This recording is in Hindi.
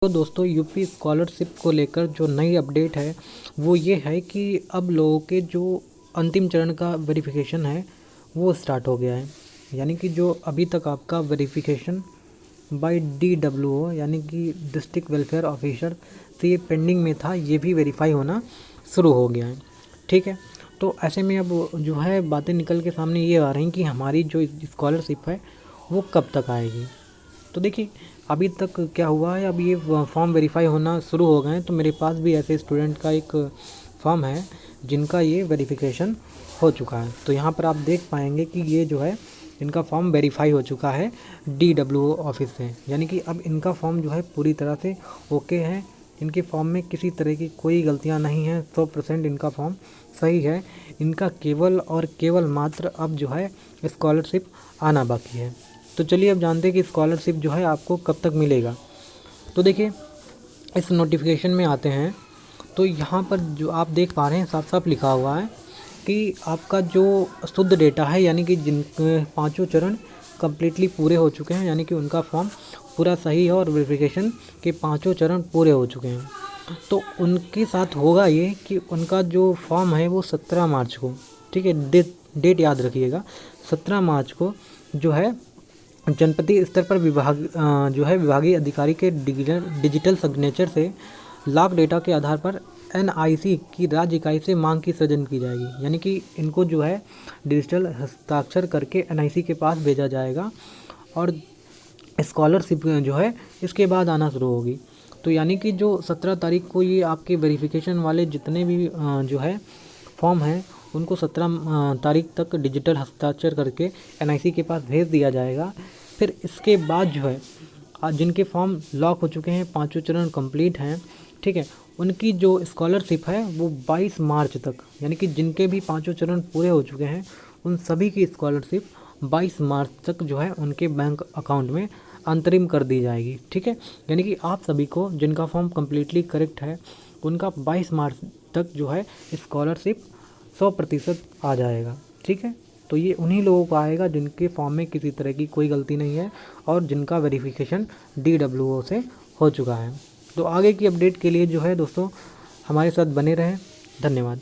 तो दोस्तों यूपी स्कॉलरशिप को लेकर जो नई अपडेट है वो ये है कि अब लोगों के जो अंतिम चरण का वेरिफिकेशन है वो स्टार्ट हो गया है। यानी कि जो अभी तक आपका वेरिफिकेशन बाय DWO यानी कि डिस्ट्रिक्ट वेलफेयर ऑफिसर से ये पेंडिंग में था, ये भी वेरीफाई होना शुरू हो गया है। ठीक है, तो ऐसे में अब जो है बातें निकल के सामने ये आ रही कि हमारी जो स्कॉलरशिप है वो कब तक आएगी। तो देखिए अभी तक क्या हुआ है, अब ये फॉर्म वेरीफाई होना शुरू हो गए हैं। तो मेरे पास भी ऐसे स्टूडेंट का एक फॉर्म है जिनका ये वेरिफिकेशन हो चुका है। तो यहाँ पर आप देख पाएंगे कि ये जो है इनका फॉर्म वेरीफाई हो चुका है DWO ऑफिस से। यानी कि अब इनका फॉर्म जो है पूरी तरह से ओके है। इनके फॉर्म में किसी तरह की कोई गलतियाँ नहीं हैं, 100% इनका फॉर्म सही है। इनका केवल और केवल मात्र अब जो है स्कॉलरशिप आना बाकी है। तो चलिए अब जानते हैं कि स्कॉलरशिप जो है आपको कब तक मिलेगा। तो देखिए इस नोटिफिकेशन में आते हैं तो यहाँ पर जो आप देख पा रहे हैं साफ साफ लिखा हुआ है कि आपका जो शुद्ध डेटा है, यानी कि जिन पाँचों चरण कम्प्लीटली पूरे हो चुके हैं, यानी कि उनका फॉर्म पूरा सही है और वेरिफिकेशन के पाँचों चरण पूरे हो चुके हैं। तो उनके साथ होगा ये कि उनका जो फॉर्म है वो 17 मार्च को, ठीक है, डेट याद रखिएगा, 17 मार्च को जो है जनपदीय स्तर पर जो है विभागीय अधिकारी के डिजिटल सिग्नेचर से लॉक डेटा के आधार पर NIC की राज्य इकाई से मांग की सृजन की जाएगी। यानी कि इनको जो है डिजिटल हस्ताक्षर करके NIC के पास भेजा जाएगा और स्कॉलरशिप जो है इसके बाद आना शुरू होगी। तो यानी कि जो 17 तारीख को ये आपके वेरिफिकेशन वाले जितने भी जो है फॉर्म हैं उनको 17 तारीख तक डिजिटल हस्ताक्षर करके NIC के पास भेज दिया जाएगा। फिर इसके बाद जो है जिनके फॉर्म लॉक हो चुके हैं, पाँचों चरण कंप्लीट हैं, ठीक है, उनकी जो स्कॉलरशिप है वो 22 मार्च तक, यानी कि जिनके भी पाँचों चरण पूरे हो चुके हैं उन सभी की स्कॉलरशिप 22 मार्च तक जो है उनके बैंक अकाउंट में अंतरिम कर दी जाएगी। ठीक है, यानी कि आप सभी को जिनका फॉर्म कम्प्लीटली करेक्ट है उनका 22 मार्च तक जो है स्कॉलरशिप 100% आ जाएगा। ठीक है, तो ये उन्हीं लोगों को आएगा जिनके फॉर्म में किसी तरह की कोई गलती नहीं है और जिनका वेरिफिकेशन DWO से हो चुका है। तो आगे की अपडेट के लिए जो है दोस्तों हमारे साथ बने रहें। धन्यवाद।